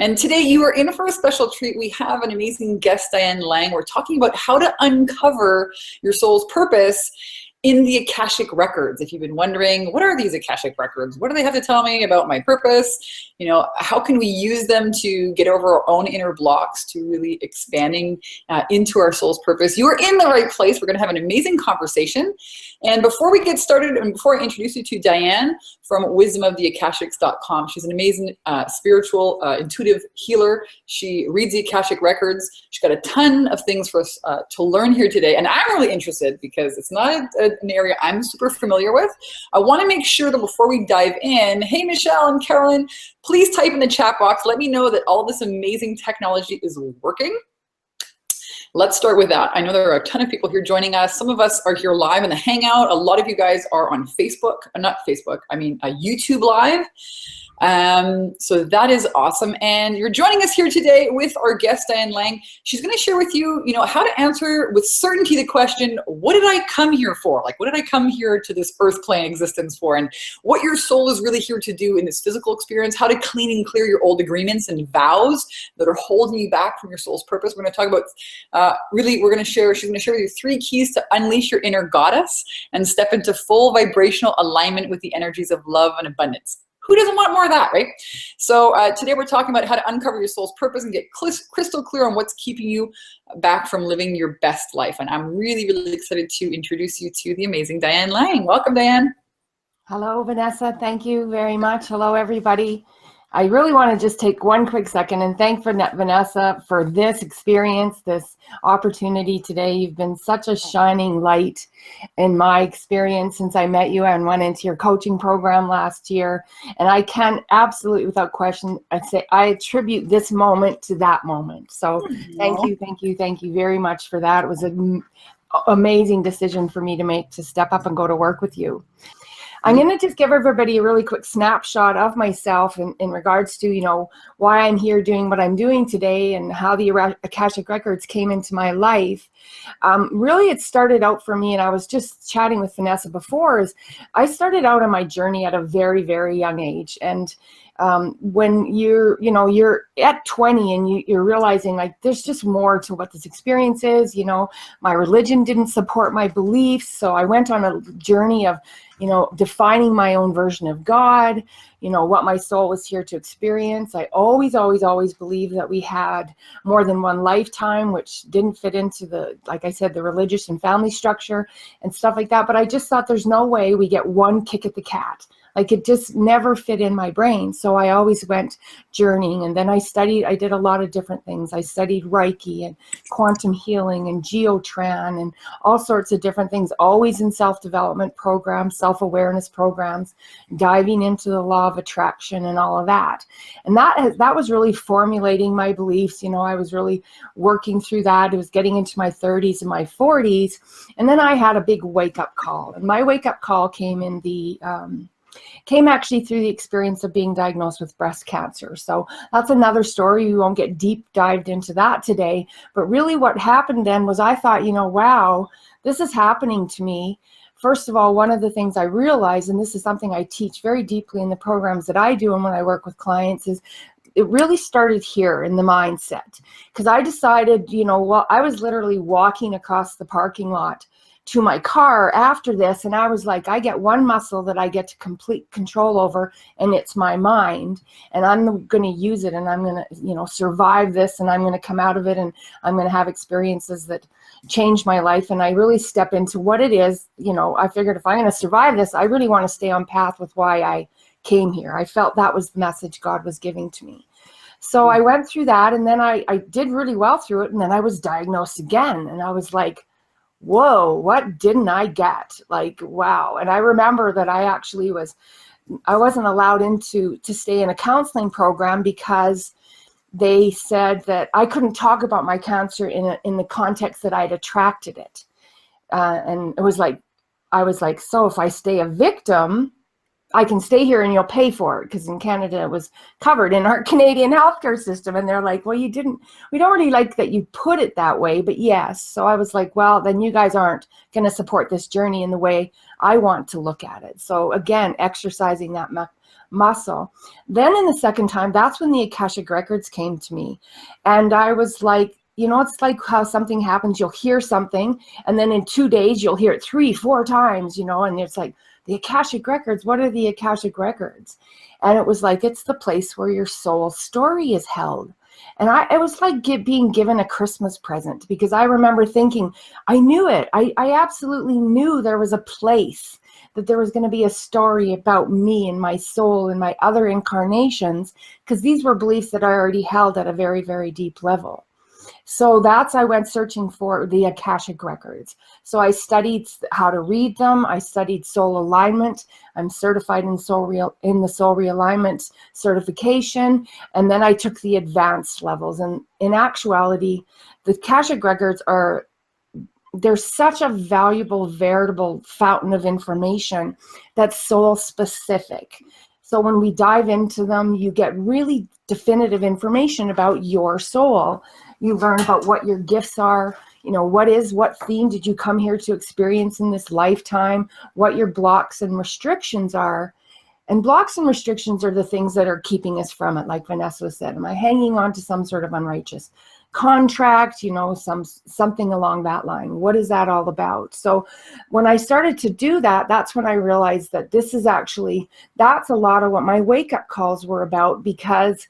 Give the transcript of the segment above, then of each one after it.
And today you are in for a special treat. We have an amazing guest, Diane Lang. We're talking about how to uncover your soul's purpose in the Akashic Records. If you've been wondering, what are these Akashic Records? What do they have to tell me about my purpose? You know, how can we use them to get over our own inner blocks to really expanding into our soul's purpose? You are in the right place. We're going to have an amazing conversation. And before we get started, and before I introduce you to Diane from wisdomoftheakashics.com, she's an amazing spiritual, intuitive healer. She reads the Akashic Records. She's got a ton of things for us to learn here today. And I'm really interested because it's not an area I'm super familiar with. I want to make sure that before we dive in, hey, Michelle and Carolyn, please type in the chat box. Let me know that all this amazing technology is working. Let's start with that. I know there are a ton of people here joining us. Some of us are here live in the Hangout. A lot of you guys are on Facebook, not Facebook, I mean YouTube Live. So that is awesome. And you're joining us here today with our guest, Diane Lang. She's going to share with you, how to answer with certainty the question, what did I come here for? Like, what did I come here to this earth plane existence for? And what your soul is really here to do in this physical experience, how to clean and clear your old agreements and vows that are holding you back from your soul's purpose. We're going to talk about, she's going to share with you 3 keys to unleash your inner goddess and step into full vibrational alignment with the energies of love and abundance. Who doesn't want more of that, right? So today we're talking about how to uncover your soul's purpose and get crystal clear on what's keeping you back from living your best life. And I'm really, really excited to introduce you to the amazing Diane Lang. Welcome, Diane. Hello, Vanessa. Thank you very much. Hello, everybody. I really want to just take one quick second and thank Vanessa for this experience, this opportunity today. You've been such a shining light in my experience since I met you and went into your coaching program last year. And I can absolutely, without question, I'd say I attribute this moment to that moment. So thank you very much for that. It was an amazing decision for me to make, to step up and go to work with you. I'm going to just give everybody a really quick snapshot of myself in regards to, why I'm here doing what I'm doing today and how the Akashic Records came into my life. Really, it started out for me, and I was just chatting with Vanessa before, is I started out on my journey at a very, very young age. And when you're at 20 and you're realizing like there's just more to what this experience is, my religion didn't support my beliefs. So I went on a journey of, defining my own version of God, what my soul was here to experience. I always believed that we had more than one lifetime, which didn't fit into like I said, the religious and family structure and stuff like that. But I just thought there's no way we get one kick at the cat. Like it just never fit in my brain. So I always went journeying. And then I did a lot of different things. I studied Reiki and quantum healing and geotran and all sorts of different things, always in self-development programs, self-awareness programs, diving into the law of attraction and all of that. And that was really formulating my beliefs. I was really working through that. It was getting into my 30s and my 40s. And then I had a big wake-up call. And my wake-up call came actually through the experience of being diagnosed with breast cancer. So that's another story. We won't get deep dived into that today. But really what happened then was I thought, wow, this is happening to me. First of all, one of the things I realized, and this is something I teach very deeply in the programs that I do and when I work with clients, is it really started here in the mindset. Because I decided, I was literally walking across the parking lot to my car after this, and I was like, I get one muscle that I get to complete control over, and it's my mind, and I'm going to use it, and I'm going to survive this, and I'm going to come out of it, and I'm going to have experiences that change my life. And I really step into what it is. I figured if I'm going to survive this, I really want to stay on path with why I came here. I felt that was the message God was giving to me. So I went through that, and then I did really well through it, and then I was diagnosed again, and I was like, whoa, what didn't I get? Like, wow. And I remember that I wasn't allowed to stay in a counseling program because they said that I couldn't talk about my cancer in the context that I'd attracted it. And it was like, I was like, so if I stay a victim, I can stay here and you'll pay for it, because in Canada it was covered in our Canadian healthcare system. And they're like, well, we don't really like that you put it that way, but yes. So I was like, well, then you guys aren't going to support this journey in the way I want to look at it. So again, exercising that muscle. Then in the second time, that's when the Akashic Records came to me. And I was like, it's like how something happens, you'll hear something, and then in 2 days, you'll hear it 3-4 times, and it's like, the Akashic Records, what are the Akashic Records? And it was like, it's the place where your soul story is held. And it was like being given a Christmas present, because I remember thinking, I knew it. I absolutely knew there was a place, that there was going to be a story about me and my soul and my other incarnations, because these were beliefs that I already held at a very, very deep level. So I went searching for the Akashic Records. So I studied how to read them. I studied soul alignment. I'm certified in the soul realignment certification. And then I took the advanced levels. And in actuality, the Akashic Records they're such a valuable, veritable fountain of information that's soul specific. So when we dive into them, you get really definitive information about your soul. You learn about what your gifts are, what theme did you come here to experience in this lifetime, what your blocks and restrictions are. And blocks and restrictions are the things that are keeping us from it, like Vanessa said. Am I hanging on to some sort of unrighteous contract, something along that line? What is that all about? So when I started to do that, that's when I realized that that's a lot of what my wake-up calls were about, because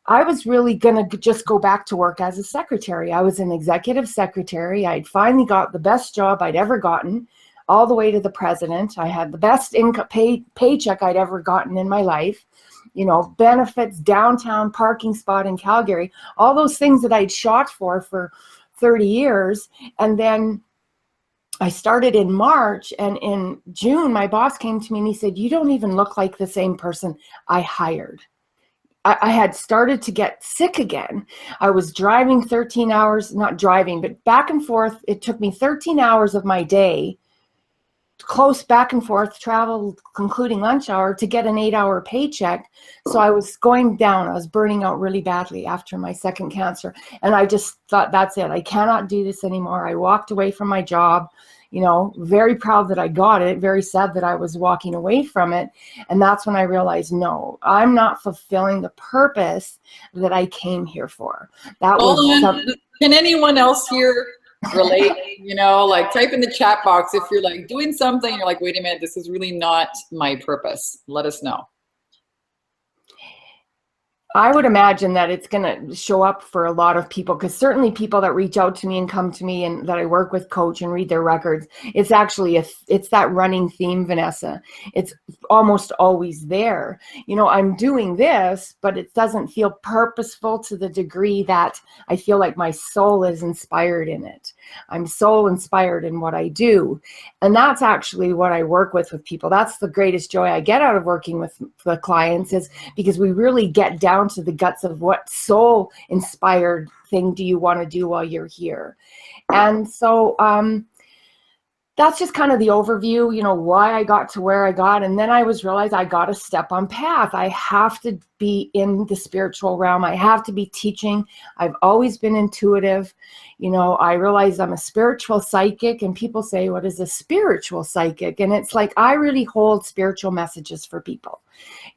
I was really going to just go back to work as a secretary. I was an executive secretary. I'd finally got the best job I'd ever gotten, all the way to the president. I had the best paycheck I'd ever gotten in my life. Benefits, downtown parking spot in Calgary, all those things that I'd shot for 30 years. And then I started in March, and in June, my boss came to me and he said, you don't even look like the same person I hired. I had started to get sick again. I was driving 13 hours, not driving, but back and forth. It took me 13 hours of my day, close back and forth travel, concluding lunch hour, to get an 8-hour paycheck. So I was going down. I was burning out really badly after my second cancer. And I just thought, that's it. I cannot do this anymore. I walked away from my job, very proud that I got it, very sad that I was walking away from it. And that's when I realized, no, I'm not fulfilling the purpose that I came here for. Can anyone else here relate? Like, type in the chat box if you're like doing something, you're like, wait a minute, this is really not my purpose. Let us know. I would imagine that it's going to show up for a lot of people, because certainly people that reach out to me and come to me and that I work with, coach, and read their records, it's actually it's that running theme, Vanessa. It's almost always there. I'm doing this, but it doesn't feel purposeful to the degree that I feel like my soul is inspired in it. I'm soul inspired in what I do. And that's actually what I work with people. That's the greatest joy I get out of working with the clients, is because we really get down to the guts of what soul inspired thing do you want to do while you're here. And so that's just kind of the overview, why I got to where I got. And then I realized I got to step on path. I have to be in the spiritual realm. I have to be teaching. I've always been intuitive. I realize I'm a spiritual psychic, and people say, what is a spiritual psychic? And it's like, I really hold spiritual messages for people.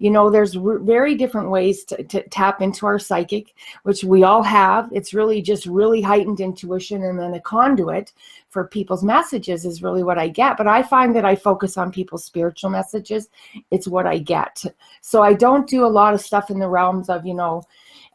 There's very different ways to tap into our psychic, which we all have. It's really just really heightened intuition, and then a conduit for people's messages is really what I get. But I find that I focus on people's spiritual messages. It's what I get. So I don't do a lot of stuff in the realms of,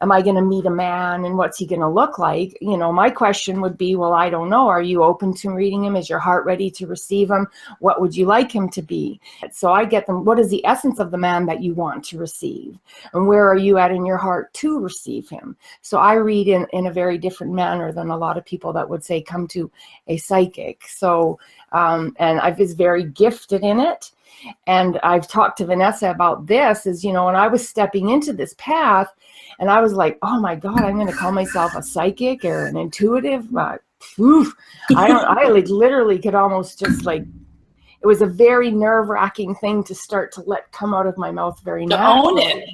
am I going to meet a man and what's he going to look like? My question would be, well, I don't know. Are you open to reading him? Is your heart ready to receive him? What would you like him to be? So I get them. What is the essence of the man that you want to receive? And where are you at in your heart to receive him? So I read in a very different manner than a lot of people that would say, come to a psychic. So, and I was very gifted in it. And I've talked to Vanessa about this, is, when I was stepping into this path, and I was like, oh my God, I'm going to call myself a psychic or an intuitive. I literally could almost just like, it was a very nerve-wracking thing to start to let come out of my mouth very naturally. To own it.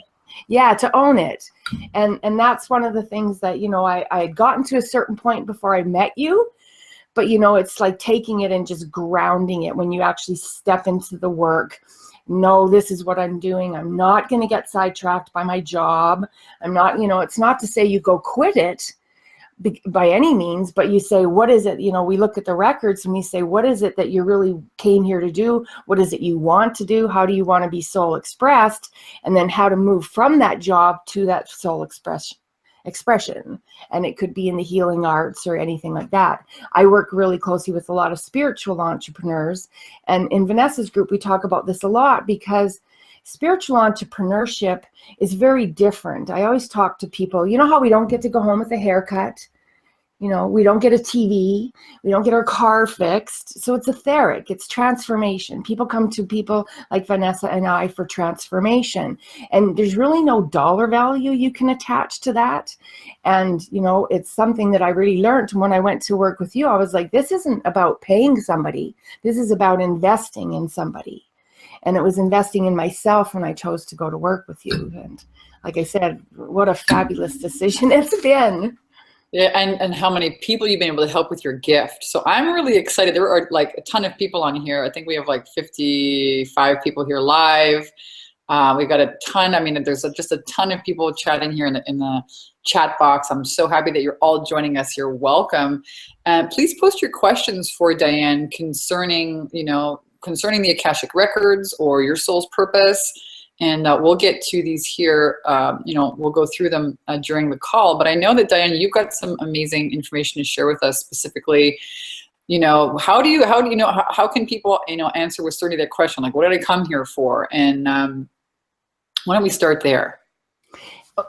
Yeah, to own it. And that's one of the things that, you know, I had gotten to a certain point before I met you, but, you know, it's like taking it and just grounding it when you actually step into the work. No, this is what I'm doing. I'm not going to get sidetracked by my job. I'm not, you know, it's not to say you go quit it by any means, but you say, what is it? You know, we look at the records and we say, what is it that you really came here to do? What is it you want to do? How do you want to be soul expressed? And then how to move from that job to that soul expression. And it could be in the healing arts or anything like that. I work really closely with a lot of spiritual entrepreneurs. And in Vanessa's group, we talk about this a lot because spiritual entrepreneurship is very different. I always talk to people, you know how we don't get to go home with a haircut? You know, we don't get a TV, we don't get our car fixed. So it's etheric, it's transformation. People come to people like Vanessa and I for transformation. And there's really no dollar value you can attach to that. And, you know, it's something that I really learned when I went to work with you. I was like, this isn't about paying somebody. This is about investing in somebody. And it was investing in myself when I chose to go to work with you. And like I said, what a fabulous decision it's been. Yeah, and how many people you've been able to help with your gift. So I'm really excited. There are like a ton of people on here. I think we have like 55 people here live. We got a ton. I mean, there's just a ton of people chatting here in the chat box. I'm so happy that you're all joining us. You're welcome. Please post your questions for Diane concerning, you know, concerning the Akashic Records or your soul's purpose. And we'll get to these here, you know, we'll go through them during the call. But I know that, Diane, you've got some amazing information to share with us specifically. You know, how can people, you know, answer with certainty that question? Like, what did I come here for? And why don't we start there?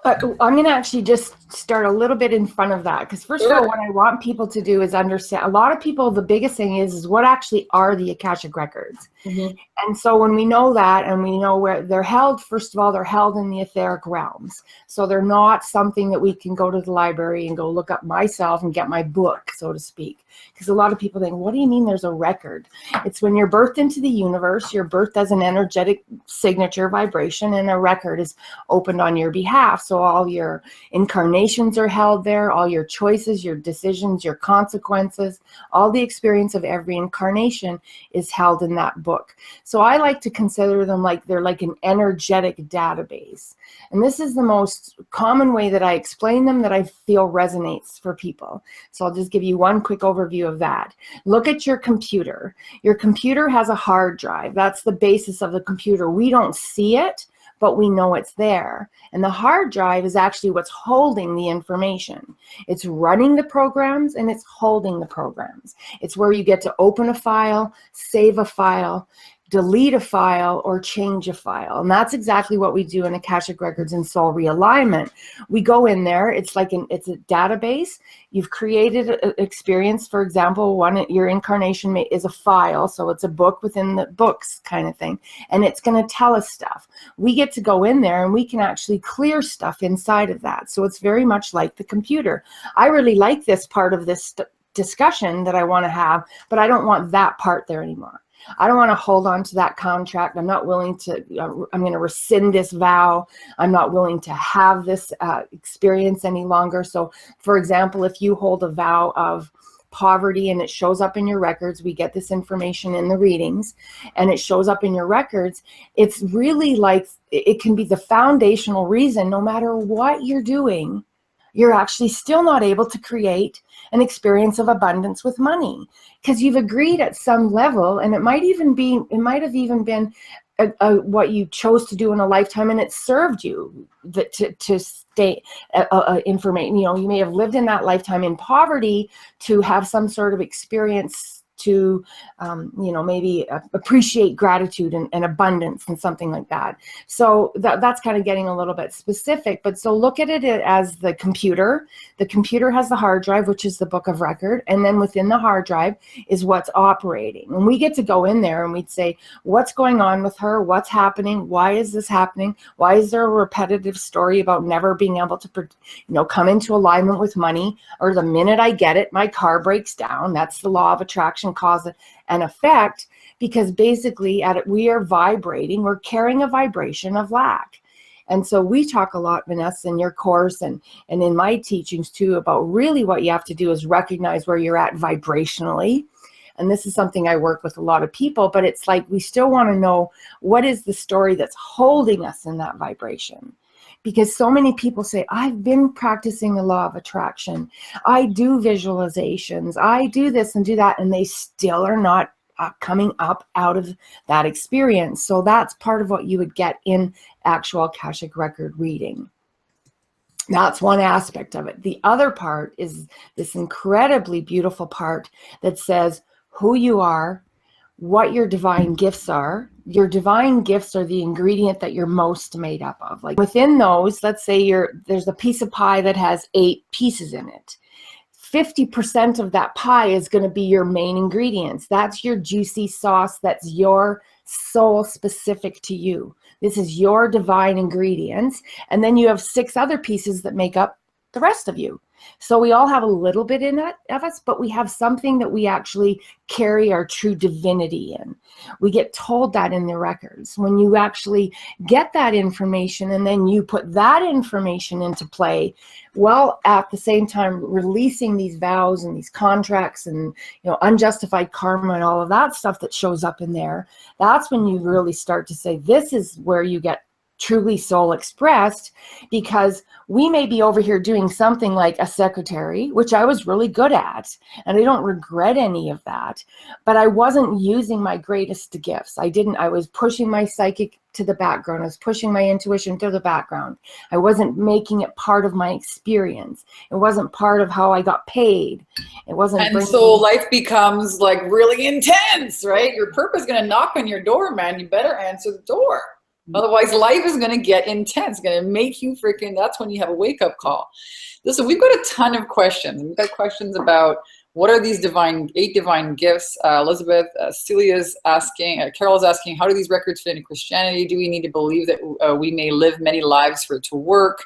I'm going to actually just start a little bit in front of that. Because first of all, what I want people to do is understand, a lot of people, the biggest thing is what actually are the Akashic Records. Mm-hmm. And so when we know that and we know where they're held, first of all, they're held in the etheric realms. So they're not something that we can go to the library and go look up myself and get my book, so to speak. Because a lot of people think, what do you mean there's a record? It's when you're birthed into the universe, you're birthed as an energetic signature vibration, and a record is opened on your behalf. So all your incarnations are held there, all your choices, your decisions, your consequences, all the experience of every incarnation is held in that book. So I like to consider them like they're like an energetic database. And this is the most common way that I explain them that I feel resonates for people. So I'll just give you one quick overview of that. Look at your computer. Your computer has a hard drive. That's the basis of the computer. We don't see it, but we know it's there. And the hard drive is actually what's holding the information. It's running the programs and it's holding the programs. It's where you get to open a file, save a file, delete a file, or change a file. And that's exactly what we do in Akashic Records and Soul Realignment. We go in there, it's like it's a database. You've created an experience, for example, your incarnation is a file, so it's a book within the books kind of thing, and it's going to tell us stuff. We get to go in there and we can actually clear stuff inside of that. So it's very much like the computer. I really like this part of this discussion that I want to have, but I don't want that part there anymore. I don't want to hold on to that contract. I'm not willing to, I'm going to rescind this vow. I'm not willing to have this experience any longer. So for example, if you hold a vow of poverty and it shows up in your records, we get this information in the readings and it shows up in your records, it's really like, it can be the foundational reason, no matter what you're doing, you're actually still not able to create an experience of abundance with money because you've agreed at some level, and it might have even been what you chose to do in a lifetime, and it served you to stay information. You know, you may have lived in that lifetime in poverty to have some sort of experience to, you know, maybe appreciate gratitude and abundance and something like that. So that's kind of getting a little bit specific, but so look at it as the computer. The computer has the hard drive, which is the book of record. And then within the hard drive is what's operating. And we get to go in there and we'd say, what's going on with her? What's happening? Why is this happening? Why is there a repetitive story about never being able to, you know, come into alignment with money? Or the minute I get it, my car breaks down. That's the law of attraction action, cause and effect, because basically we are vibrating, we're carrying a vibration of lack. And so we talk a lot, Vanessa, in your course and in my teachings too, about really what you have to do is recognize where you're at vibrationally. And this is something I work with a lot of people, but it's like we still want to know what is the story that's holding us in that vibration. Because so many people say, I've been practicing the law of attraction. I do visualizations. I do this and do that. And they still are not coming up out of that experience. So that's part of what you would get in actual Akashic record reading. That's one aspect of it. The other part is this incredibly beautiful part that says who you are, what your divine gifts are. Your divine gifts are the ingredient that you're most made up of. Like within those, let's say there's a piece of pie that has 8 pieces in it. 50% of that pie is going to be your main ingredients. That's your juicy sauce. That's your soul specific to you. This is your divine ingredients. And then you have 6 other pieces that make up the rest of you. So we all have a little bit in it of us, but we have something that we actually carry our true divinity in. We get told that in the records. When you actually get that information and then you put that information into play, well, at the same time releasing these vows and these contracts and unjustified karma and all of that stuff that shows up in there, that's when you really start to say, this is where you get truly soul expressed, because we may be over here doing something like a secretary, which I was really good at, and I don't regret any of that, but I wasn't using my greatest gifts. I was pushing my psychic to the background. I was pushing my intuition to the background. I wasn't making it part of my experience. It wasn't part of how I got paid. It wasn't. And so life becomes like really intense, right? Your purpose is going to knock on your door, man. You better answer the door. Otherwise, life is going to get intense. It's going to make you freaking, that's when you have a wake-up call. Listen, we've got a ton of questions. We've got questions about what are these 8 divine gifts. Elizabeth, Celia's asking, Carol's asking, how do these records fit into Christianity? Do we need to believe that we may live many lives for it to work?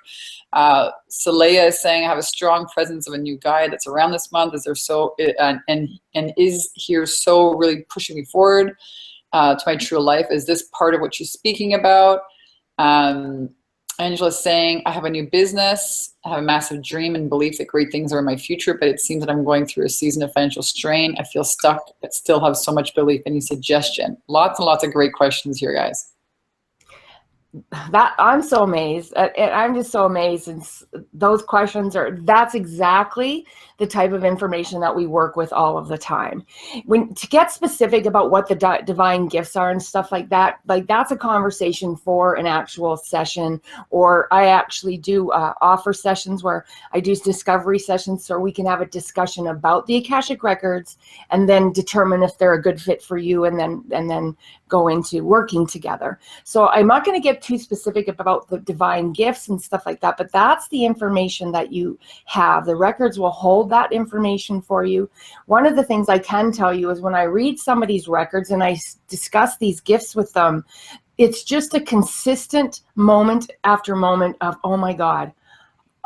Saleya is saying, I have a strong presence of a new guide that's around this month. Is there and is here so really pushing me forward to my true life? Is this part of what she's speaking about? Angela's saying, I have a new business. I have a massive dream and belief that great things are in my future, but it seems that I'm going through a season of financial strain. I feel stuck, but still have so much belief. Any suggestion? Lots and lots of great questions here, guys. That I'm so amazed. I'm just so amazed. And those questions that's exactly the type of information that we work with all of the time. To get specific about what the divine gifts are and stuff like that's a conversation for an actual session, or I actually do offer sessions where I do discovery sessions so we can have a discussion about the Akashic records and then determine if they're a good fit for you, and then go into working together. So I'm not going to get too specific about the divine gifts and stuff like that, but that's the information that you have. The records will hold that information for you. One of the things I can tell you is when I read somebody's records and I discuss these gifts with them, it's just a consistent moment after moment of, oh my God,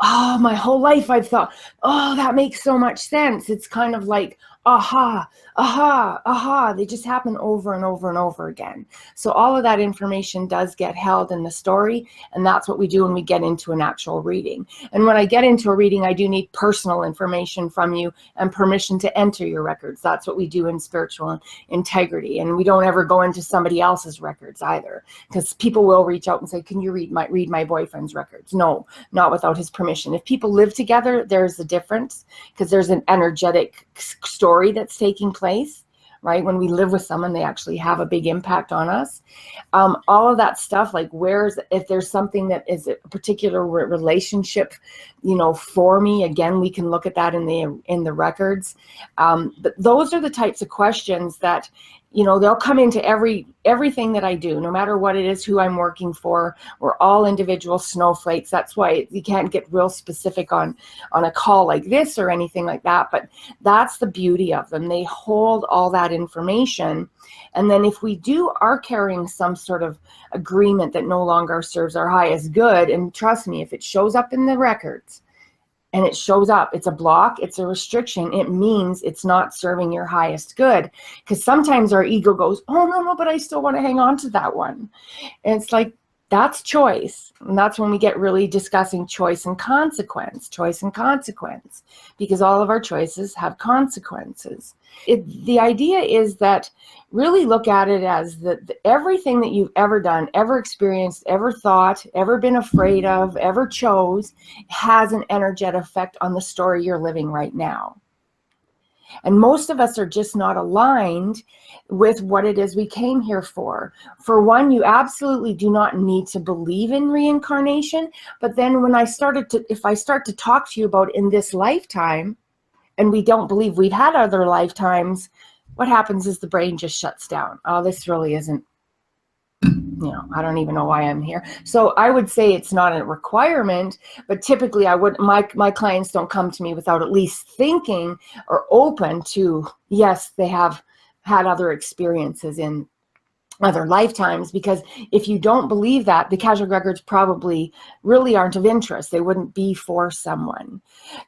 oh, my whole life I've thought, oh, that makes so much sense. It's kind of like, aha, aha, aha. They just happen over and over and over again. So all of that information does get held in the story, and that's what we do when we get into an actual reading. And when I get into a reading, I do need personal information from you and permission to enter your records. That's what we do in spiritual integrity. And we don't ever go into somebody else's records either, because people will reach out and say, can you read my boyfriend's records? No, not without his permission. If people live together, there's a difference, because there's an energetic story that's taking place, right? When we live with someone, they actually have a big impact on us. All of that stuff, like if there's something that is a particular relationship, for me, again, we can look at that in the records. But those are the types of questions that, they'll come into everything that I do, no matter what it is, who I'm working for. We're all individual snowflakes. That's why you can't get real specific on a call like this or anything like that. But that's the beauty of them. They hold all that information. And then if we are carrying some sort of agreement that no longer serves our highest good, and trust me, if it shows up in the records, and it shows up. It's a block, it's a restriction. It means it's not serving your highest good. Because sometimes our ego goes, oh, no, but I still want to hang on to that one. And it's like, that's choice. And that's when we get really discussing choice and consequence, because all of our choices have consequences. The idea is that really look at it as that everything that you've ever done, ever experienced, ever thought, ever been afraid of, ever chose has an energetic effect on the story you're living right now. And most of us are just not aligned with what it is we came here for. For one, you absolutely do not need to believe in reincarnation. But then when if I start to talk to you about in this lifetime, and we don't believe we've had other lifetimes, what happens is the brain just shuts down. Oh, this really isn't, I don't even know why I'm here. So I would say it's not a requirement, but typically my clients don't come to me without at least thinking or open to, yes, they have had other experiences in other lifetimes, because if you don't believe that, the Akashic Records probably really aren't of interest. They wouldn't be for someone.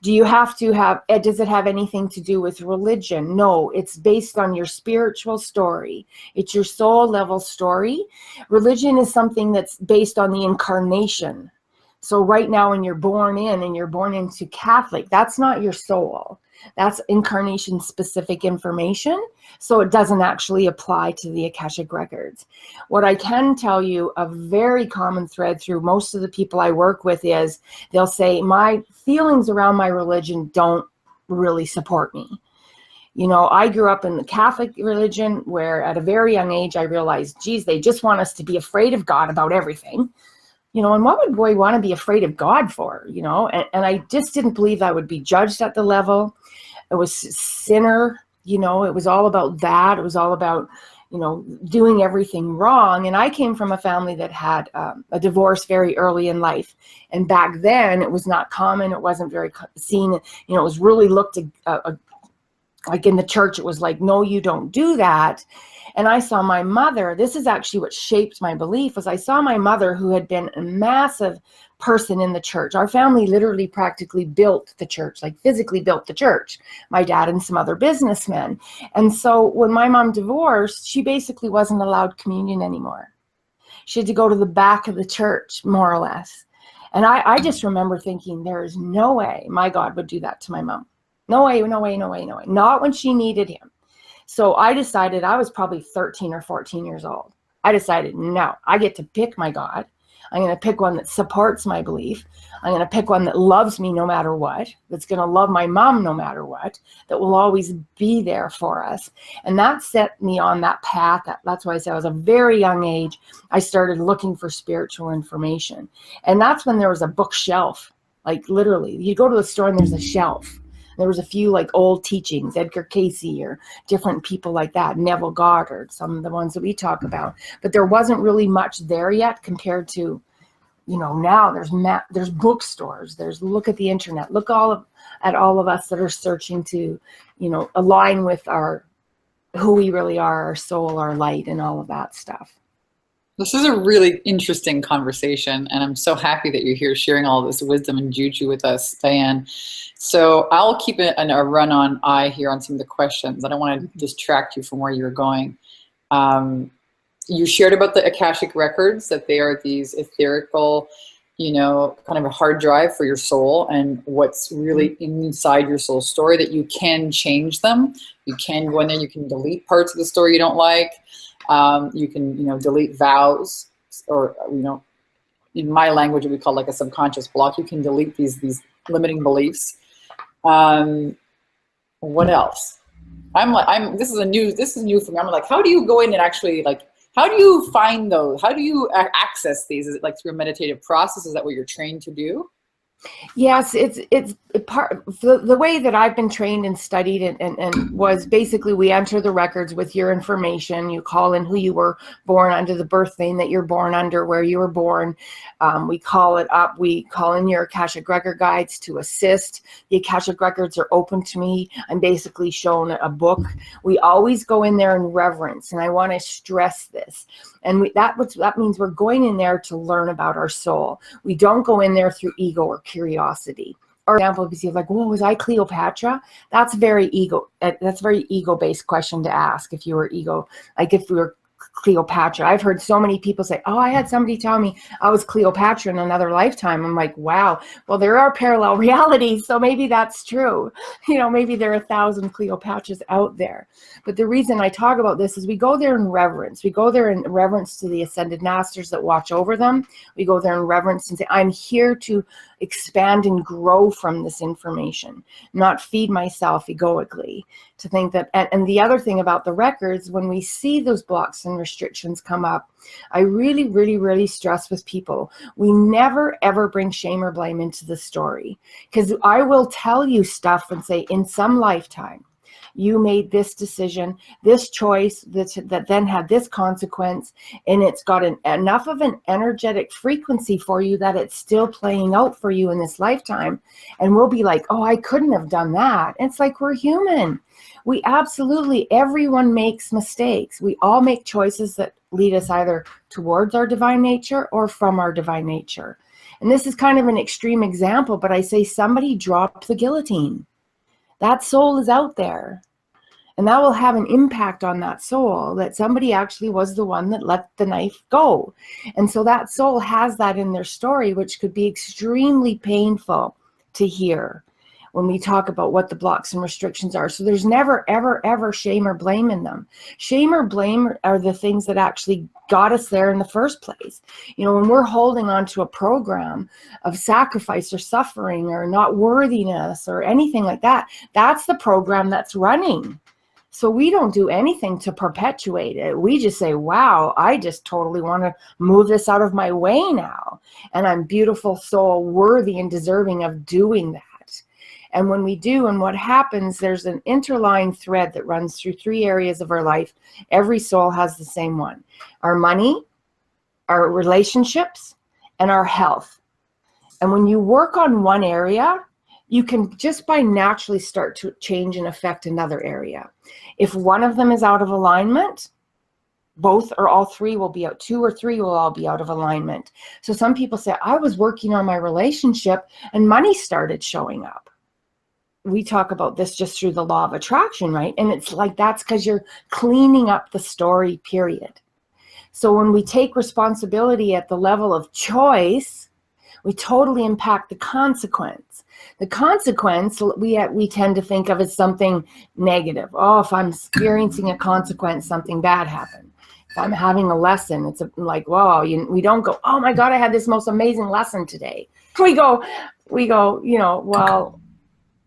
Do you have to have, does it have anything to do with religion? No, it's based on your spiritual story. It's your soul level story. Religion is something that's based on the incarnation. So right now when you're born into Catholic, that's not your soul. That's incarnation specific information. So it doesn't actually apply to the Akashic Records. What I can tell you, a very common thread through most of the people I work with is they'll say, my feelings around my religion don't really support me. I grew up in the Catholic religion where at a very young age, I realized, geez, they just want us to be afraid of God about everything. And what would boy want to be afraid of God for, and I just didn't believe I would be judged at the level. It was sinner, it was all about that. It was all about, doing everything wrong. And I came from a family that had a divorce very early in life. And back then it was not common. It wasn't very seen. It was really looked at, like in the church, it was like, no, you don't do that. And I saw my mother, this is actually what shaped my belief, was I saw my mother, who had been a massive person in the church. Our family literally practically built the church, like physically built the church, my dad and some other businessmen. And so when my mom divorced, she basically wasn't allowed communion anymore. She had to go to the back of the church, more or less. And I just remember thinking, there is no way my God would do that to my mom. No way, no way, no way, no way. Not when she needed him. So I decided, I was probably 13 or 14 years old. I decided, no, I get to pick my God. I'm going to pick one that supports my belief. I'm going to pick one that loves me no matter what, that's going to love my mom no matter what, that will always be there for us. And that set me on that path. That's why I said I was a very young age. I started looking for spiritual information. And that's when there was a bookshelf, like literally. You go to the store and there's a shelf. There was a few like old teachings, Edgar Cayce or different people like that, Neville Goddard, some of the ones that we talk about. But there wasn't really much there yet compared to, now there's bookstores. Look at the internet. Look at all of us that are searching to, align with who we really are, our soul, our light, and all of that stuff. This is a really interesting conversation, and I'm so happy that you're here sharing all this wisdom and juju with us, Diane. So I'll keep a run-on eye here on some of the questions. I don't want to distract you from where you're going. You shared about the Akashic Records, that they are these etherical, kind of a hard drive for your soul, and what's really inside your soul story, that you can change them. You can go in there, you can delete parts of the story you don't like. You can, delete vows, or, in my language, we call like a subconscious block. You can delete these limiting beliefs. What else? This is new for me. I'm like, how do you go in and actually how do you find those? How do you access these? Is it like through a meditative process? Is that what you're trained to do? Yes, it's part the way that I've been trained and studied and was basically, we enter the records with your information. You call in who you were born under, the birth name that you're born under, where you were born. We call it up. We call in your Akashic Record guides to assist. The Akashic Records are open to me. I'm basically shown a book. We always go in there in reverence, and I want to stress this. And that means we're going in there to learn about our soul. We don't go in there through ego or curiosity. or example, because you're like, "Whoa, was I Cleopatra?" That's very ego. That's a very ego-based question to ask. If you were ego, like if we were Cleopatra. I've heard so many people say, "Oh, I had somebody tell me I was Cleopatra in another lifetime." I'm like, wow. Well, there are parallel realities, so maybe that's true. You know, maybe there are 1,000 Cleopatras out there. But the reason I talk about this is we go there in reverence. We go there in reverence to the ascended masters that watch over them. We go there in reverence and say, I'm here to expand and grow from this information, not feed myself egoically. To think that, and the other thing about the records, when we see those blocks and restrictions come up, I really, really, really stress with people, we never ever bring shame or blame into the story. Because I will tell you stuff and say, in some lifetime, you made this decision, this choice that then had this consequence, and it's got enough of an energetic frequency for you that it's still playing out for you in this lifetime. And we'll be like, oh, I couldn't have done that. It's like, we're human. We absolutely, everyone makes mistakes. We all make choices that lead us either towards our divine nature or from our divine nature. And this is kind of an extreme example, but I say somebody dropped the guillotine. That soul is out there, and that will have an impact on that soul, that somebody actually was the one that let the knife go. And so that soul has that in their story, which could be extremely painful to hear when we talk about what the blocks and restrictions are. So there's never, ever, ever shame or blame in them. Shame or blame are the things that actually got us there in the first place. You know, when we're holding on to a program of sacrifice or suffering or not worthiness or anything like that, that's the program that's running. So we don't do anything to perpetuate it. We just say, wow, I just totally want to move this out of my way now. And I'm beautiful soul, worthy and deserving of doing that. And when we do, and what happens, there's an interlying thread that runs through 3 areas of our life. Every soul has the same one: our money, our relationships, and our health. And when you work on one area, you can just by naturally start to change and affect another area. If one of them is out of alignment, both or all 3 will be out. 2 or 3 will all be out of alignment. So some people say, I was working on my relationship and money started showing up. We talk about this just through the law of attraction, right? And it's like, that's because you're cleaning up the story, period. So when we take responsibility at the level of choice, we totally impact the consequence. The consequence we tend to think of as something negative. Oh, if I'm experiencing a consequence, something bad happened. If I'm having a lesson, it's like, whoa, we don't go, oh my God, I had this most amazing lesson today. We go, you know, well,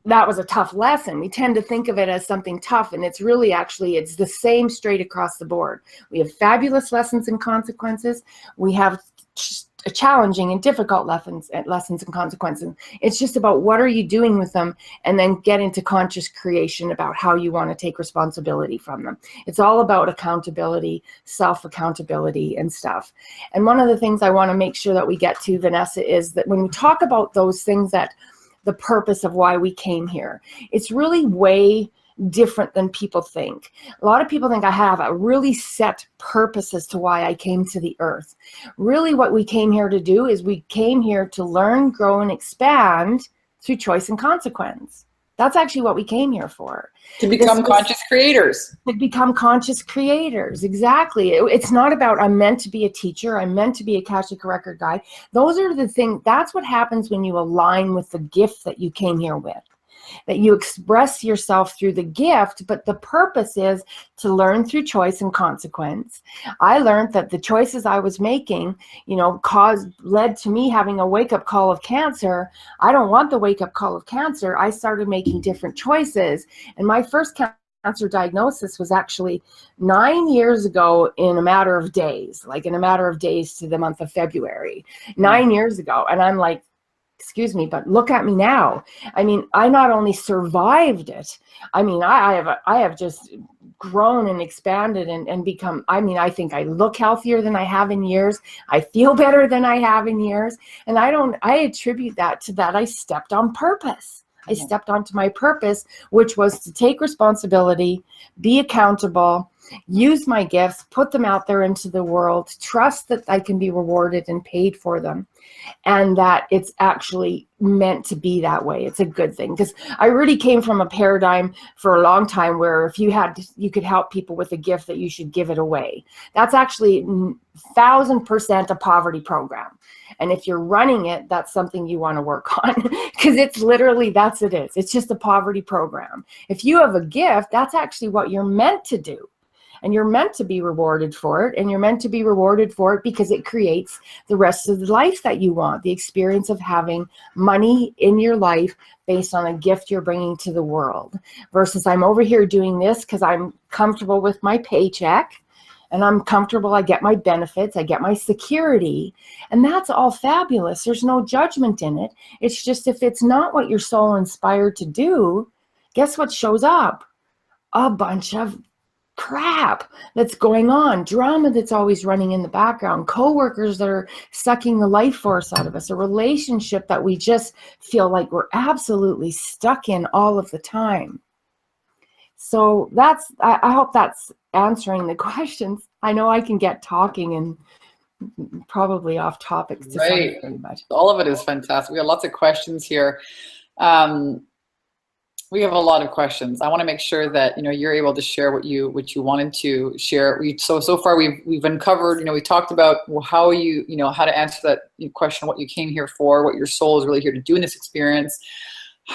that was a tough lesson. We tend to think of it as something tough, and it's really actually, it's the same straight across the board. We have fabulous lessons and consequences. We have challenging and difficult lessons and consequences. It's just about what are you doing with them, and then get into conscious creation about how you want to take responsibility from them. It's all about accountability, self-accountability and stuff. And one of the things I want to make sure that we get to, Vanessa, is that when we talk about those things, that the purpose of why we came here, it's really way different than people think. A lot of people think I have a really set purpose as to why I came to the earth. Really what we came here to do is we came here to learn, grow, and expand through choice and consequence. That's actually what we came here for. To become conscious creators. To become conscious creators, exactly. It's not about I'm meant to be a teacher, I'm meant to be a Akashic record guide. Those are the things, that's what happens when you align with the gift that you came here with. That you express yourself through the gift, but the purpose is to learn through choice and consequence. I learned that the choices I was making, you know, led to me having a wake-up call of cancer. I don't want the wake-up call of cancer. I started making different choices. And my first cancer diagnosis was actually 9 years ago in a matter of days, like in a matter of days to the month of February, 9 years ago. And I'm like, excuse me, but look at me now. I mean, I not only survived it, I mean, I have just grown and expanded and become, I mean, I think I look healthier than I have in years. I feel better than I have in years. And I attribute that to that I stepped on purpose. I stepped onto my purpose, which was to take responsibility, be accountable, use my gifts, put them out there into the world, trust that I can be rewarded and paid for them, and that it's actually meant to be that way. It's a good thing, because I really came from a paradigm for a long time where if you could help people with a gift, that you should give it away. That's actually 1000% a poverty program. And if you're running it, that's something you want to work on, because it's literally, that's it is. It's just a poverty program. If you have a gift, that's actually what you're meant to do. And you're meant to be rewarded for it. And you're meant to be rewarded for it because it creates the rest of the life that you want, the experience of having money in your life based on a gift you're bringing to the world. Versus I'm over here doing this because I'm comfortable with my paycheck. And I'm comfortable, I get my benefits, I get my security, and that's all fabulous. There's no judgment in it. It's just, if it's not what your soul inspired to do, guess what shows up? A bunch of crap that's going on, drama that's always running in the background, coworkers that are sucking the life force out of us, a relationship that we just feel like we're absolutely stuck in all of the time. So that's, I hope that's answering the questions. I know I can get talking and probably off topic to some very much. All of it is fantastic. We have lots of questions here. We have a lot of questions. I want to make sure that you're able to share what you wanted to share. So far we've uncovered. We talked about how how to answer that question, what you came here for, what your soul is really here to do in this experience.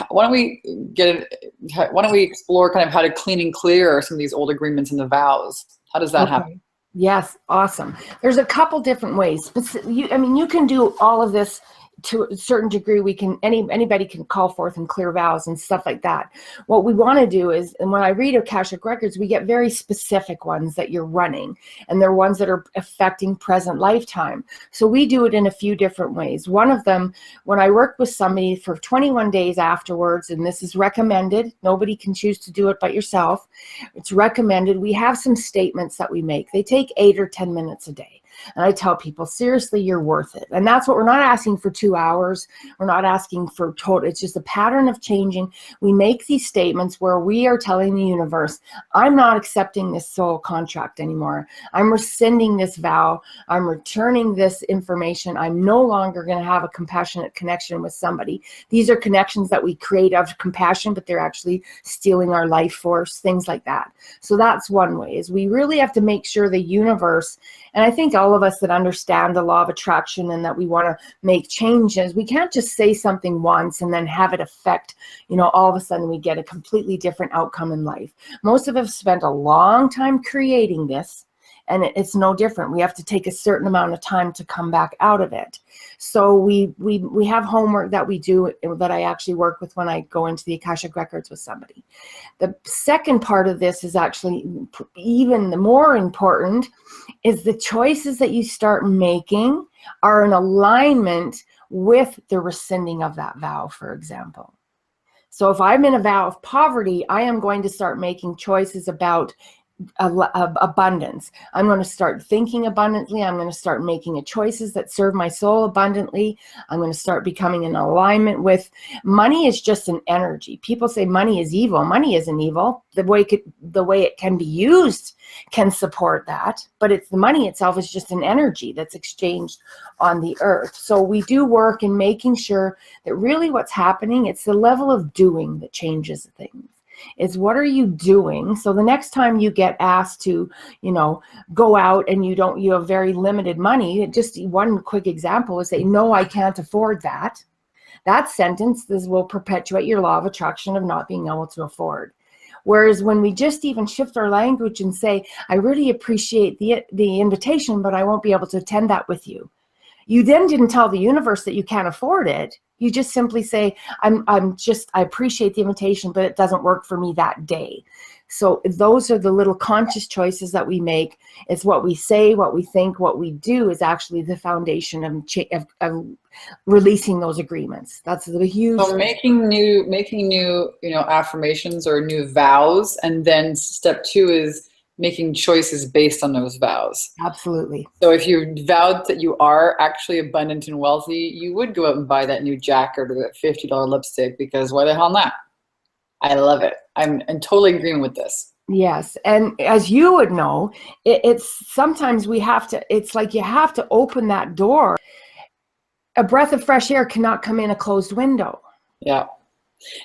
Why don't we explore kind of how to clean and clear some of these old agreements and the vows? How does that happen? Yes, awesome. There's a couple different ways. You can do all of this to a certain degree. Anybody can call forth and clear vows and stuff like that. What we want to do is, and when I read Akashic Records, we get very specific ones that you're running, and they're ones that are affecting present lifetime. So we do it in a few different ways. One of them, when I work with somebody for 21 days afterwards, and this is recommended, nobody can choose to do it but yourself. It's recommended. We have some statements that we make. They take 8 or 10 minutes a day. And I tell people, seriously, you're worth it. And that's what we're not asking for 2 hours. We're not asking for total. It's just a pattern of changing. We make these statements where we are telling the universe, I'm not accepting this soul contract anymore. I'm rescinding this vow. I'm returning this information. I'm no longer going to have a compassionate connection with somebody. These are connections that we create out of compassion, but they're actually stealing our life force, things like that. So that's one way, is we really have to make sure the universe, and I think all of us that understand the law of attraction and that we want to make changes, we can't just say something once and then have it affect, all of a sudden we get a completely different outcome in life. Most of us spent a long time creating this, and it's no different. We have to take a certain amount of time to come back out of it. So we have homework that we do, that I actually work with when I go into the Akashic Records with somebody. The second part of this is actually even the more important, is the choices that you start making are in alignment with the rescinding of that vow, for example. So if I'm in a vow of poverty, I am going to start making choices about abundance. I'm going to start thinking abundantly. I'm going to start making choices that serve my soul abundantly. I'm going to start becoming in alignment with money. Is just an energy. People say money is evil. Money isn't evil. The way it can be used can support that, but it's the money itself is just an energy that's exchanged on the earth. So we do work in making sure that really what's happening, it's the level of doing that changes things. Is what are you doing? So the next time you get asked to, go out and you have very limited money, just one quick example is say, no, I can't afford that. That sentence will perpetuate your law of attraction of not being able to afford. Whereas when we just even shift our language and say, I really appreciate the invitation, but I won't be able to attend that with you. You then didn't tell the universe that you can't afford it. You just simply say, I appreciate the invitation, but it doesn't work for me that day. So those are the little conscious choices that we make. It's what we say, what we think, what we do is actually the foundation of releasing those agreements. That's the huge. So making new affirmations or new vows, and then step 2 is making choices based on those vows. Absolutely. So if you vowed that you are actually abundant and wealthy, you would go out and buy that new jacket or that $50 lipstick, because why the hell not? I love it. I'm totally agreeing with this. Yes. And as you would know, it's sometimes we have to, it's like you have to open that door. A breath of fresh air cannot come in a closed window. Yeah.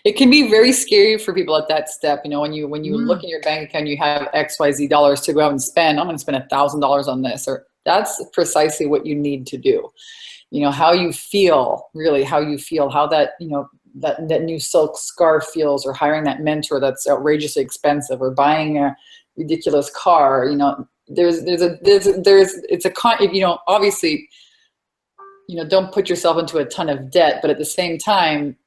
It can be very scary for people at that step. You know, when you look in your bank account, you have XYZ dollars to go out and spend. I'm going to spend $1,000 on this, or that's precisely what you need to do. You know, how you feel, really how you feel, how that, you know, that new silk scarf feels, or hiring that mentor that's outrageously expensive, or buying a ridiculous car. You know, you know, obviously, you know, don't put yourself into a ton of debt, but at the same time,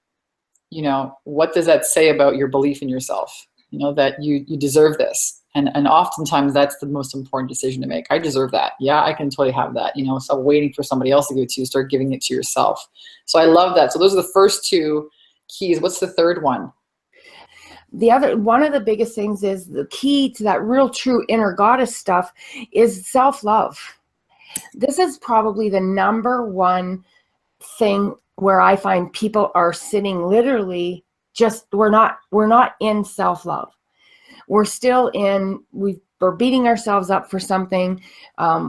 you know, what does that say about your belief in yourself? You know, that you deserve this. And oftentimes that's the most important decision to make. I deserve that. Yeah, I can totally have that. You know, stop waiting for somebody else to give it to you. Start giving it to yourself. So I love that. So those are the first two keys. What's the third one? One of the biggest things is the key to that real true inner goddess stuff is self-love. This is probably the number one thing where I find people are sitting literally just, we're not in self-love. We're still in, we're beating ourselves up for something.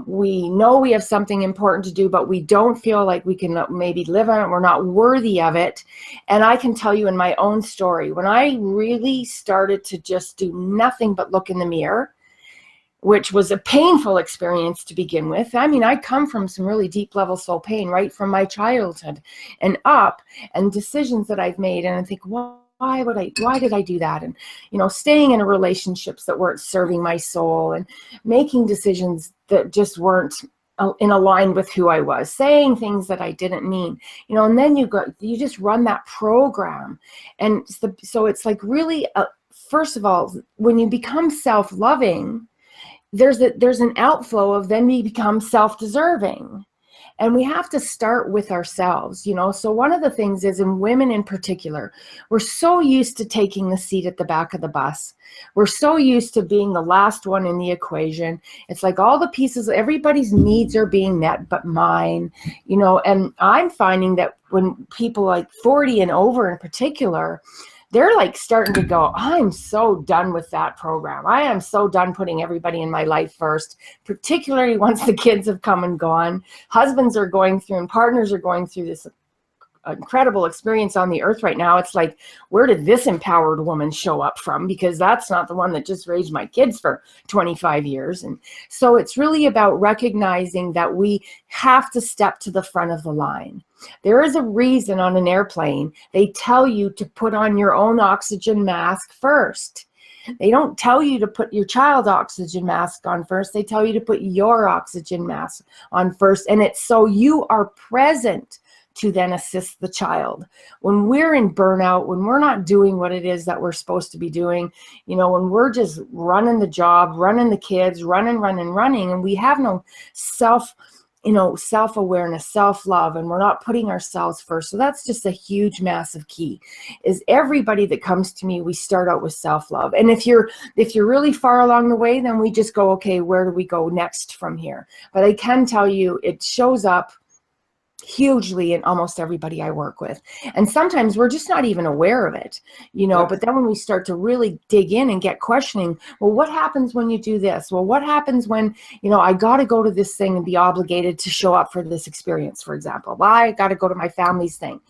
We know we have something important to do, but we don't feel like we can maybe live on it. We're not worthy of it. And I can tell you in my own story, when I really started to just do nothing but look in the mirror, which was a painful experience to begin with. I mean, I come from some really deep level soul pain right from my childhood and up, and decisions that I've made. And I think, why did I do that? And, you know, staying in relationships that weren't serving my soul, and making decisions that just weren't in align with who I was, saying things that I didn't mean, you know, and then you just run that program. And so it's like really, first of all, when you become self-loving, there's an outflow of then we become self-deserving. And we have to start with ourselves, you know. So one of the things is, in women in particular, we're so used to taking the seat at the back of the bus. We're so used to being the last one in the equation. It's like all the pieces, everybody's needs are being met but mine, you know. And I'm finding that when people like 40 and over in particular, they're like starting to go, I'm so done with that program. I am so done putting everybody in my life first, particularly once the kids have come and gone. Husbands are going through and partners are going through this incredible experience on the earth right now. It's like, where did this empowered woman show up from? Because that's not the one that just raised my kids for 25 years. And so it's really about recognizing that we have to step to the front of the line. There is a reason on an airplane they tell you to put on your own oxygen mask first. They don't tell you to put your child's oxygen mask on first. They tell you to put your oxygen mask on first. And it's so you are present to then assist the child. When we're in burnout, when we're not doing what it is that we're supposed to be doing, you know, when we're just running the job, running the kids, running, and we have no self-awareness, self-love, and we're not putting ourselves first. So that's just a huge, massive key. Is everybody that comes to me, we start out with self-love. And if you're really far along the way, then we just go, okay, where do we go next from here? But I can tell you, it shows up hugely in almost everybody I work with. And sometimes we're just not even aware of it, you know. But then when we start to really dig in and get questioning, well, what happens when you do this? Well, what happens when, you know, I got to go to this thing and be obligated to show up for this experience, for example? Well, I got to go to my family's thing.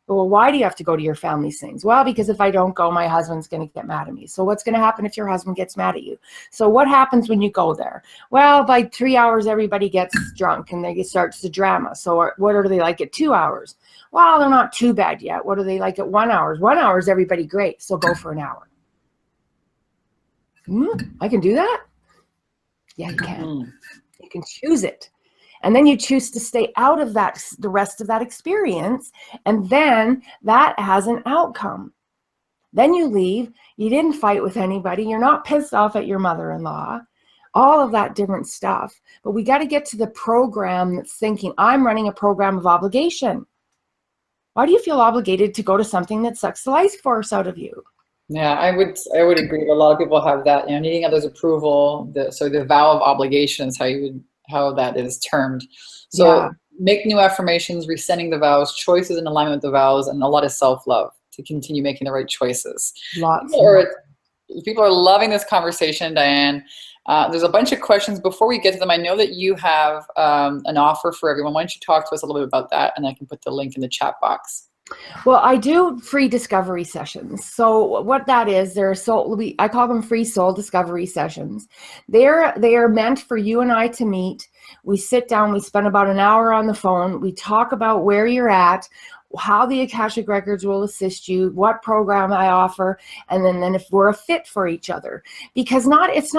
Well, why do you have to go to your family's things? Well, because if I don't go, my husband's going to get mad at me. So what's going to happen if your husband gets mad at you? So what happens when you go there? Well, by 3 hours, everybody gets drunk and they starts the drama. So what are they like at 2 hours? Well, they're not too bad yet. What are they like at 1 hour? 1 hour is everybody great. So go for an hour. I can do that? Yeah, you can. You can choose it. And then you choose to stay out of that, the rest of that experience. And then that has an outcome. Then you leave. You didn't fight with anybody. You're not pissed off at your mother-in-law. All of that different stuff. But we got to get to the program that's thinking, I'm running a program of obligation. Why do you feel obligated to go to something that sucks the life force out of you? Yeah, I would agree. A lot of people have that, needing others' approval. So the vow of obligation is how that is termed. Yeah, So make new affirmations, rescinding the vows, choices in alignment with the vows, and a lot of self-love to continue making the right choices. lots People and are, lots. people are loving this conversation, Diane. There's a bunch of questions. Before we get to them, I know that you have an offer for everyone. Why don't you talk to us a little bit about that, and I can put the link in the chat box. Well, I do free discovery sessions. So what that is, I call them free soul discovery sessions. They are meant for you and I to meet. We sit down, we spend about an hour on the phone. We talk about where you're at, how the Akashic Records will assist you, what program I offer, and then if we're a fit for each other. Because it's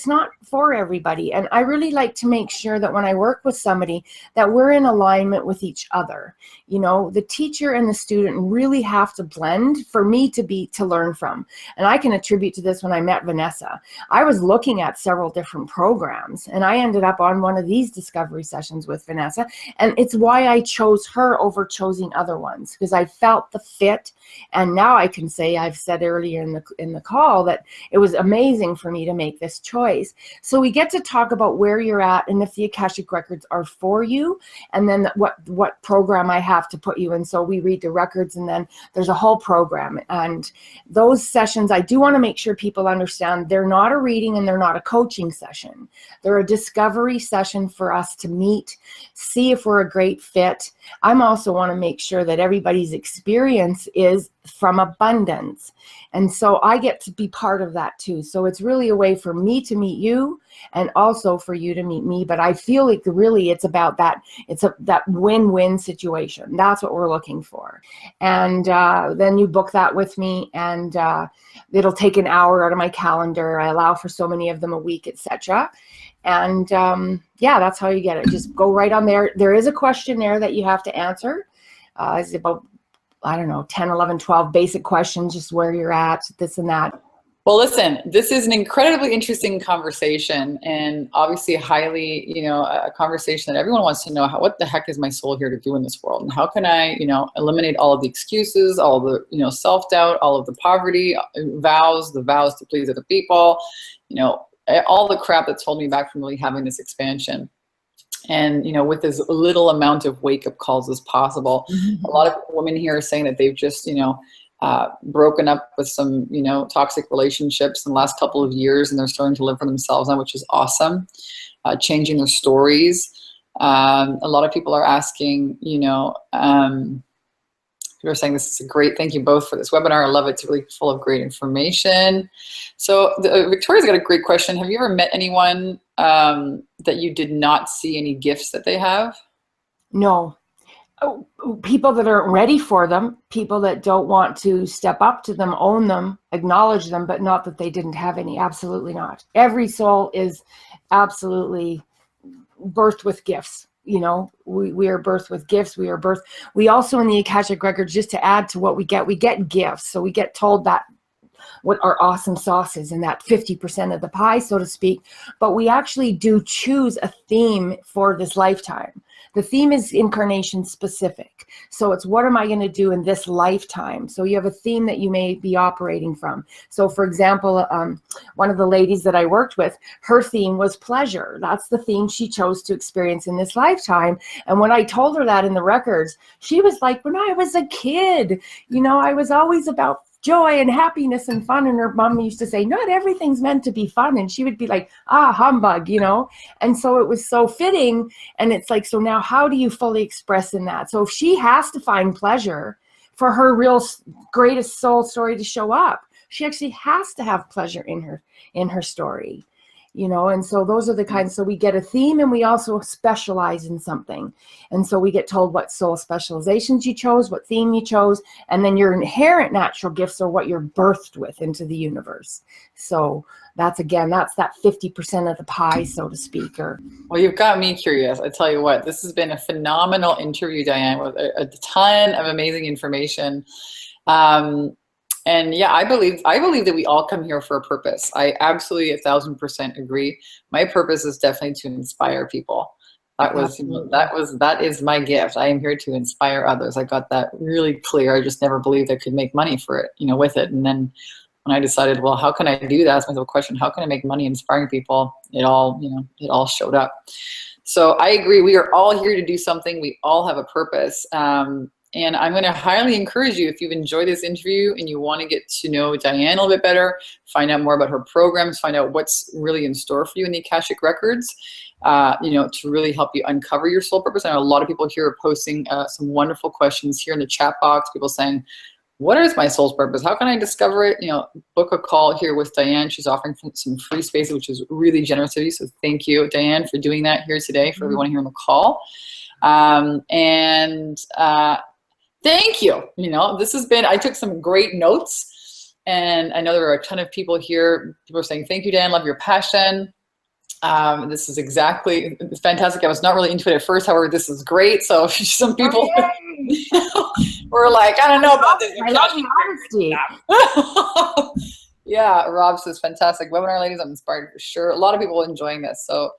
not for everybody. And I really like to make sure that when I work with somebody, that we're in alignment with each other. The teacher and the student really have to blend for me to learn from. And I can attribute to this when I met Vanessa. I was looking at several different programs, and I ended up on one of these discovery sessions with Vanessa. And it's why I chose her over choosing other ones, because I felt the fit. And now I can say, I've said earlier in the call, that it was amazing for me to make this choice. So we get to talk about where you're at and if the Akashic Records are for you, and then what program I have to put you in. So we read the records, and then there's a whole program. And those sessions, I do want to make sure people understand, they're not a reading and they're not a coaching session. They're a discovery session for us to meet, see if we're a great fit. I'm also want to make sure that everybody's experience is from abundance. And so I get to be part of that too. So it's really a way for me to meet you and also for you to meet me. But I feel like really it's about that. That win-win situation. That's what we're looking for. And then you book that with me, and it'll take an hour out of my calendar. I allow for so many of them a week, etc. And yeah, that's how you get it. Just go right on there. There is a questionnaire that you have to answer. It's about, I don't know, 10, 11, 12 basic questions, just where you're at, this and that. Well, listen, this is an incredibly interesting conversation, and obviously highly, a conversation that everyone wants to know. What the heck is my soul here to do in this world? And how can I, eliminate all of the excuses, all of the, self-doubt, all of the poverty, the vows to please other people, all the crap that's holding me back from really having this expansion. And, with as little amount of wake-up calls as possible. Mm-hmm. A lot of women here are saying that they've just, broken up with some, toxic relationships in the last couple of years, and they're starting to live for themselves now, which is awesome. Changing their stories. A lot of people are asking, people are saying this is a great, thank you both for this webinar. I love it. It's really full of great information. So Victoria's got a great question. Have you ever met anyone that you did not see any gifts that they have? No. People that aren't ready for them, people that don't want to step up to them, own them, acknowledge them, but not that they didn't have any. Absolutely not. Every soul is absolutely birthed with gifts. We are birthed with gifts. We also, in the Akashic Records, just to add to what we get gifts. So we get told that what our awesome sauce is, and that 50% of the pie, so to speak. But we actually do choose a theme for this lifetime. The theme is incarnation specific. So it's, what am I going to do in this lifetime? So you have a theme that you may be operating from. So for example, one of the ladies that I worked with, her theme was pleasure. That's the theme she chose to experience in this lifetime. And when I told her that in the records, she was like, when I was a kid, I was always about joy and happiness and fun. And her mom used to say, not everything's meant to be fun. And she would be like, humbug, And so it was so fitting. And it's like, so now how do you fully express in that? So if she has to find pleasure for her real greatest soul story to show up, she actually has to have pleasure in her story. And so those are the kinds, so we get a theme, and we also specialize in something. And so we get told what soul specializations you chose, what theme you chose, and then your inherent natural gifts are what you're birthed with into the universe. So that's that 50% of the pie, so to speak. Well, you've got me curious. I tell you what, this has been a phenomenal interview, Diane, with a ton of amazing information. And yeah, I believe that we all come here for a purpose. I absolutely 1000% agree. My purpose is definitely to inspire people. That is my gift. I am here to inspire others. I got that really clear. I just never believed I could make money for it, with it. And then when I decided, well, how can I do that? I asked myself a question, how can I make money inspiring people? It all showed up. So I agree. We are all here to do something. We all have a purpose. And I'm going to highly encourage you, if you've enjoyed this interview and you want to get to know Diane a little bit better, find out more about her programs, find out what's really in store for you in the Akashic Records, to really help you uncover your soul purpose. I know a lot of people here are posting some wonderful questions here in the chat box, people saying, what is my soul's purpose? How can I discover it? Book a call here with Diane. She's offering some free spaces, which is really generous of you. So thank you, Diane, for doing that here today for everyone here on the call. Thank you. This has been, I took some great notes, and I know there are a ton of people here. People are saying, thank you, Dan, love your passion. This is it's fantastic. I was not really into it at first. However, this is great. So some people were like, I don't know about this. I love the honesty. Yeah, Rob says, fantastic webinar, ladies. I'm inspired for sure. A lot of people enjoying this. So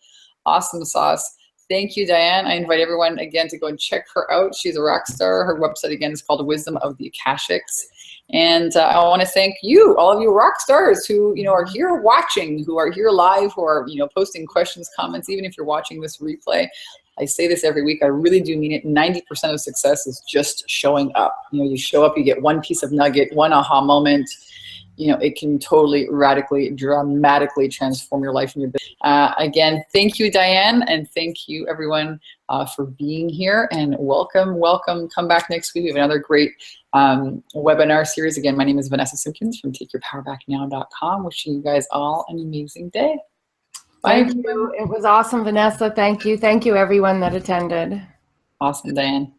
awesome sauce. Thank you, Diane. I invite everyone again to go and check her out. She's a rock star. Her website again is called Wisdom of the Akashics. And I want to thank you, all of you rock stars who are here watching, who are here live, who are posting questions, comments. Even if you're watching this replay, I say this every week. I really do mean it. 90% of success is just showing up. You show up, you get one piece of nugget, one aha moment. It can totally, radically, dramatically transform your life and your business. Again, thank you, Diane, and thank you, everyone, for being here. And welcome. Come back next week. We have another great webinar series. Again, my name is Vanessa Simpkins from TakeYourPowerBackNow.com. Wishing you guys all an amazing day. Bye. Thank you. It was awesome, Vanessa. Thank you. Thank you, everyone that attended. Awesome, Diane.